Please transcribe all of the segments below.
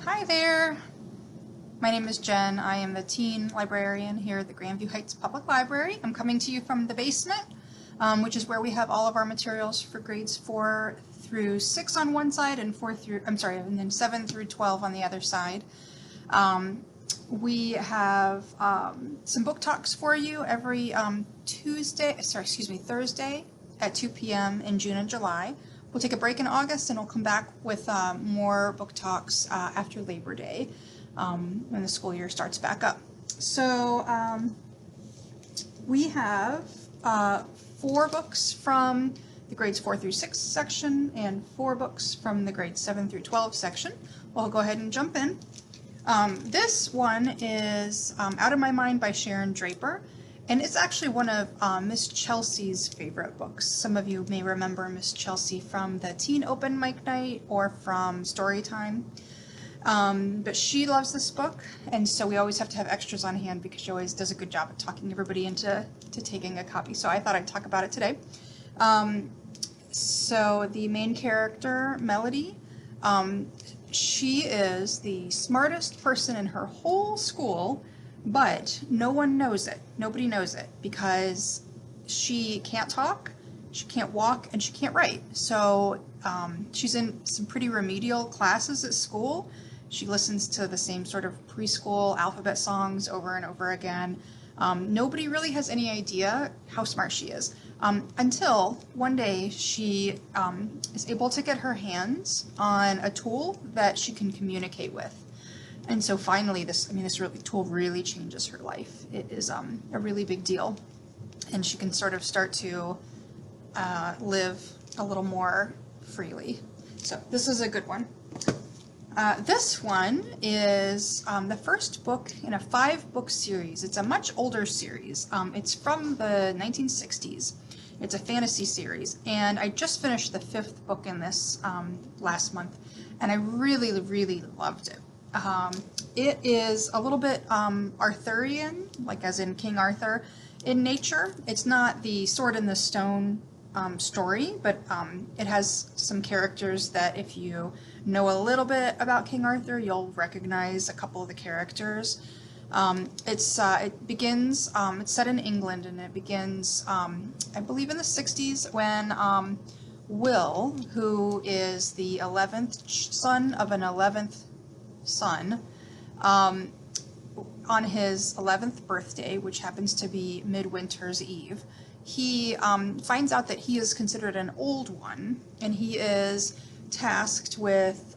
Hi there! My name is Jen. I am the teen librarian here at the Grandview Heights Public Library. I'm coming to you from the basement, which is where we have all of our materials for grades 4 through 6 on one side and and then 7 through 12 on the other side. We have some book talks for you every Thursday at 2 p.m. in June and July. We'll take a break in August and we'll come back with more book talks after Labor Day when the school year starts back up. So we have 4 books from the grades 4 through 6 section and 4 books from the grades 7 through 12 section. We'll go ahead and jump in. This one is Out of My Mind by Sharon Draper. And it's actually one of Miss Chelsea's favorite books. Some of you may remember Miss Chelsea from the Teen Open Mic Night or from Storytime. But she loves this book, and so we always have to have extras on hand because she always does a good job at talking everybody into taking a copy. So I thought I'd talk about it today. So the main character, Melody, she is the smartest person in her whole school, but no one knows it. Nobody knows it because she can't talk, she can't walk, and she can't write. So she's in some pretty remedial classes at school. She listens to the same sort of preschool alphabet songs over and over again. Nobody really has any idea how smart she is until one day she is able to get her hands on a tool that she can communicate with. And so finally, this tool really changes her life. It is a really big deal, and she can sort of start to live a little more freely. So this is a good one. This one is the first book in a 5-book series. It's a much older series. It's from the 1960s. It's a fantasy series, and I just finished the 5th book in this last month, and I really, really loved it. It is a little bit Arthurian, like as in King Arthur, in nature. It's not the Sword in the Stone story, but it has some characters that if you know a little bit about King Arthur, you'll recognize a couple of the characters. It begins, it's set in England, and it begins, I believe in the 60s when Will, who is the 11th son of an 11th son, on his 11th birthday, which happens to be Midwinter's Eve, he finds out that he is considered an old one, and he is tasked with,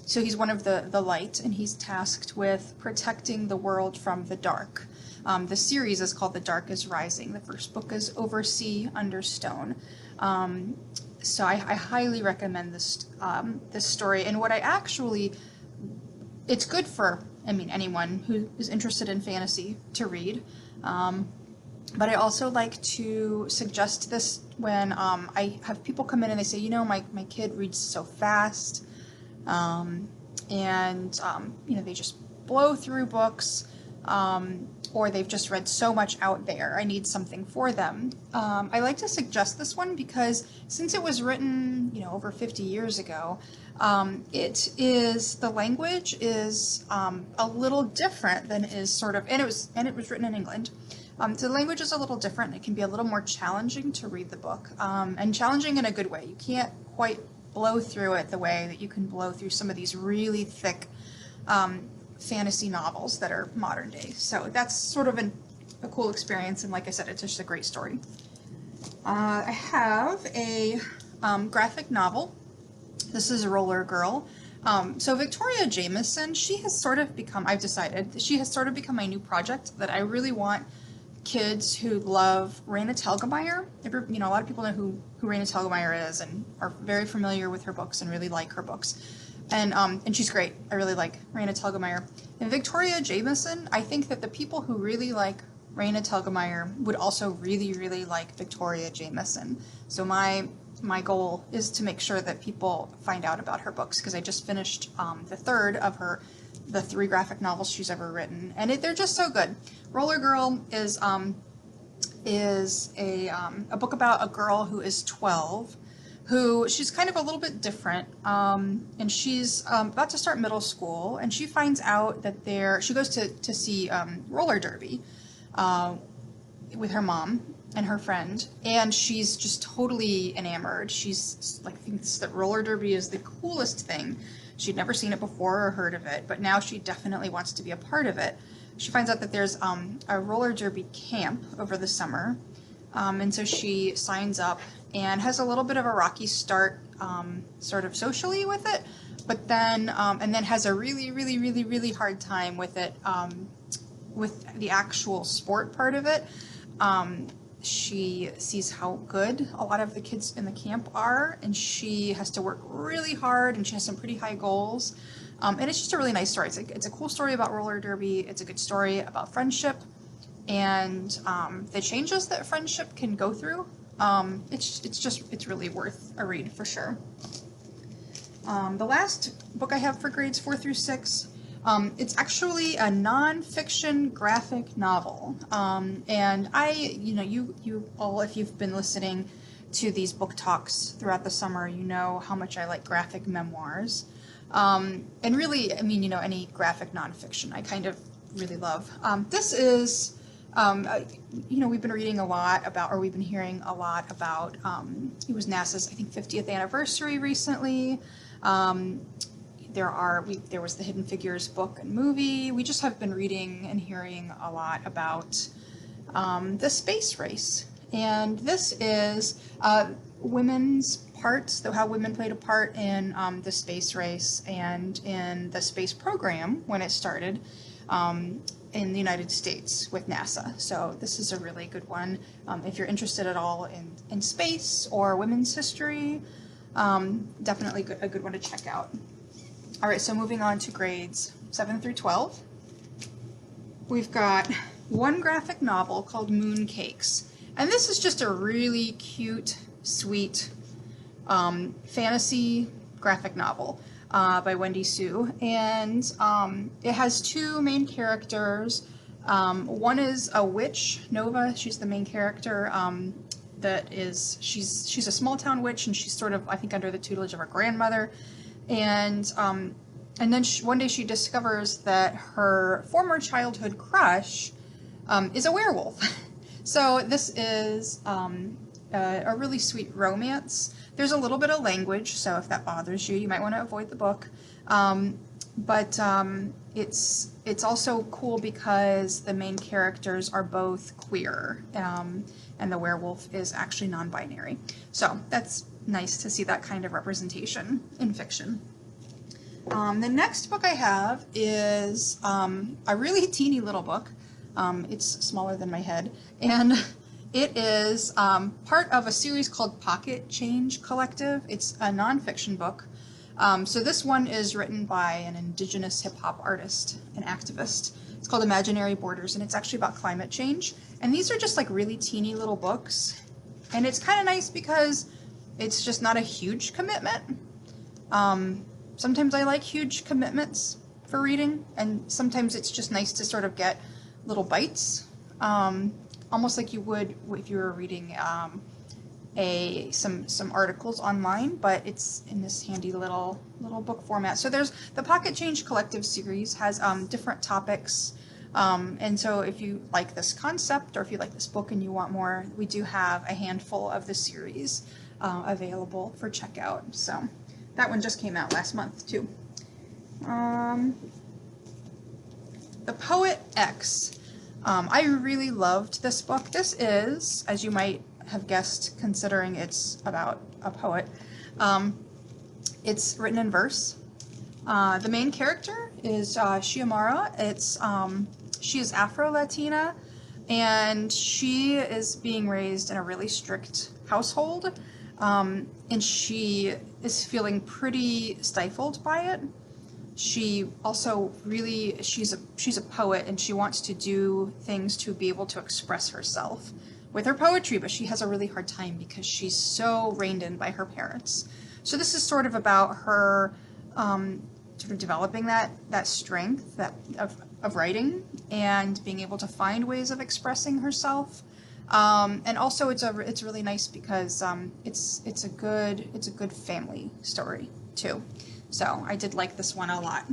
so he's one of the light, and he's tasked with protecting the world from the dark. The series is called The Dark is Rising. The first book is Oversea Under Stone. So I highly recommend this story, and what it's good for, anyone who is interested in fantasy to read. But I also like to suggest this when I have people come in and they say, my kid reads so fast, and they just blow through books, or they've just read so much out there. I need something for them. I like to suggest this one because since it was written, over 50 years ago, the language is a little different than is and it was written in England. So the language is a little different. It can be a little more challenging to read the book, and challenging in a good way. You can't quite blow through it the way that you can blow through some of these really thick fantasy novels that are modern day. So that's sort of a cool experience, and like I said, it's just a great story. I have a graphic novel. This is Roller Girl. So Victoria Jameson, she has sort of become my new project that I really want kids who love Raina Telgemeier. A lot of people know who Raina Telgemeier is and are very familiar with her books and really like her books. And she's great. I really like Raina Telgemeier. And Victoria Jameson, I think that the people who really like Raina Telgemeier would also really, really like Victoria Jameson. So my goal is to make sure that people find out about her books, because I just finished the 3rd of the 3 graphic novels she's ever written, and they're just so good. Roller Girl is a book about a girl who is 12, who she's kind of a little bit different, and she's about to start middle school, and she finds out that she goes to see roller derby with her mom and her friend, and she's just totally enamored. She's like thinks that roller derby is the coolest thing. She'd never seen it before or heard of it, but now she definitely wants to be a part of it. She finds out that there's a roller derby camp over the summer, and so she signs up and has a little bit of a rocky start, sort of socially with it, but then and then has a really hard time with it, with the actual sport part of it. She sees how good a lot of the kids in the camp are, and she has to work really hard, and she has some pretty high goals. And it's just a really nice story. It's a cool story about roller derby. It's a good story about friendship and the changes that friendship can go through. It's really worth a read for sure. The last book I have for grades 4 through 6, it's actually a nonfiction graphic novel. And you all, if you've been listening to these book talks throughout the summer, you know how much I like graphic memoirs. And really, any graphic nonfiction I kind of really love. This is, we've been reading a lot about, or we've been hearing a lot about, it was NASA's, I think, 50th anniversary recently. There was the Hidden Figures book and movie. We just have been reading and hearing a lot about the space race. And this is women's parts, how women played a part in the space race and in the space program when it started in the United States with NASA. So this is a really good one. If you're interested at all in space or women's history, definitely a good one to check out. All right, so moving on to grades 7 through 12. We've got one graphic novel called Mooncakes. And this is just a really cute, sweet fantasy graphic novel by Wendy Sue. And it has two main characters. One is a witch, Nova. She's the main character. She's a small town witch, and she's sort of, I think, under the tutelage of her grandmother. And then one day she discovers that her former childhood crush is a werewolf. So this is a really sweet romance. There's a little bit of language, so if that bothers you, you might want to avoid the book. But it's also cool because the main characters are both queer, and the werewolf is actually non-binary. So that's nice to see that kind of representation in fiction. The next book I have is a really teeny little book. It's smaller than my head, and it is part of a series called Pocket Change Collective. It's a nonfiction book. So this one is written by an indigenous hip-hop artist and activist. It's called Imaginary Borders, and it's actually about climate change. And these are just like really teeny little books, and it's kind of nice because it's just not a huge commitment. Sometimes I like huge commitments for reading, and sometimes it's just nice to sort of get little bites, almost like you would if you were reading some articles online, but it's in this handy little book format. So there's the Pocket Change Collective series has different topics, and so if you like this concept or if you like this book and you want more, we do have a handful of the series available for checkout. So that one just came out last month too. The Poet X. I really loved this book. This is, as you might have guessed, considering it's about a poet, it's written in verse. The main character is Xiomara. She is Afro-Latina, and she is being raised in a really strict household, and she is feeling pretty stifled by it. She also she's a poet, and she wants to do things to be able to express herself with her poetry, but she has a really hard time because she's so reined in by her parents. So this is sort of about her sort of developing that strength of writing and being able to find ways of expressing herself And also it's really nice because it's a good family story too. So I did like this one a lot.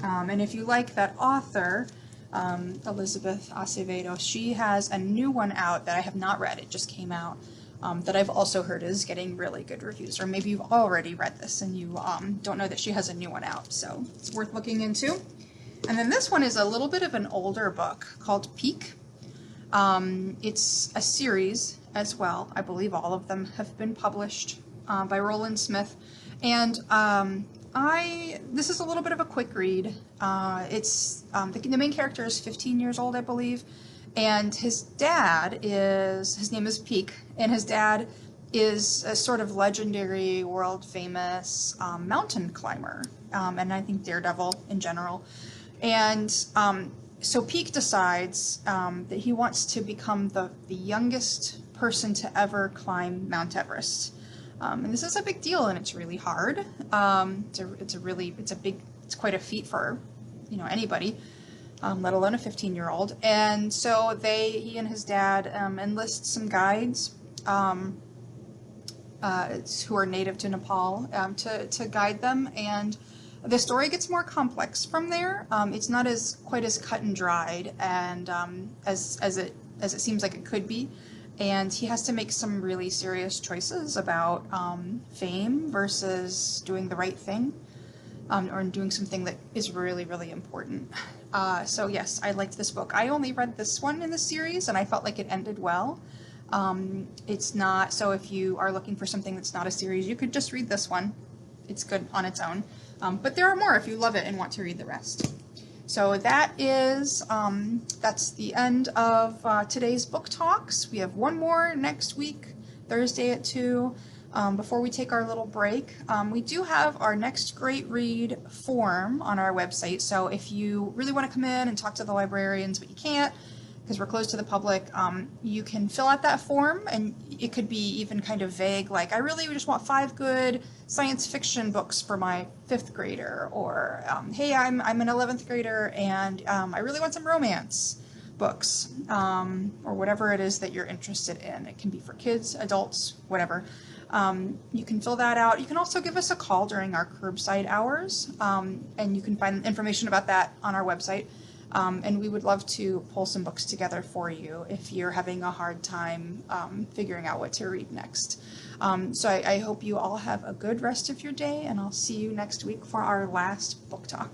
And if you like that author, Elizabeth Acevedo, she has a new one out that I have not read. It just came out. That I've also heard is getting really good reviews, or maybe you've already read this and you don't know that she has a new one out, so it's worth looking into. And then this one is a little bit of an older book called Peak. It's a series as well. I believe all of them have been published by Roland Smith, and this is a little bit of a quick read. It's the main character is 15 years old, I believe. And his name is Peak, and his dad is a sort of legendary, world-famous mountain climber, and I think daredevil in general. And so Peak decides that he wants to become the youngest person to ever climb Mount Everest. And this is a big deal, and it's really hard. It's quite a feat for, anybody. Let alone a 15-year-old. And so he and his dad enlist some guides who are native to Nepal to guide them. And the story gets more complex from there. It's not quite as cut and dried and as it seems like it could be. And he has to make some really serious choices about fame versus doing the right thing. Or doing something that is really, really important. So yes, I liked this book. I only read this one in the series, and I felt like it ended well. It's not, so if you are looking for something that's not a series, you could just read this one. It's good on its own. But there are more if you love it and want to read the rest. So that's the end of today's book talks. We have one more next week, Thursday at 2. Before we take our little break, we do have our next great read form on our website. So if you really want to come in and talk to the librarians, but you can't because we're closed to the public, you can fill out that form, and it could be even kind of vague, like I really just want 5 good science fiction books for my 5th grader, or hey, I'm an 11th grader and I really want some romance books, or whatever it is that you're interested in. It can be for kids, adults, whatever. You can fill that out. You can also give us a call during our curbside hours, and you can find information about that on our website. And we would love to pull some books together for you if you're having a hard time figuring out what to read next. So I hope you all have a good rest of your day, and I'll see you next week for our last book talk.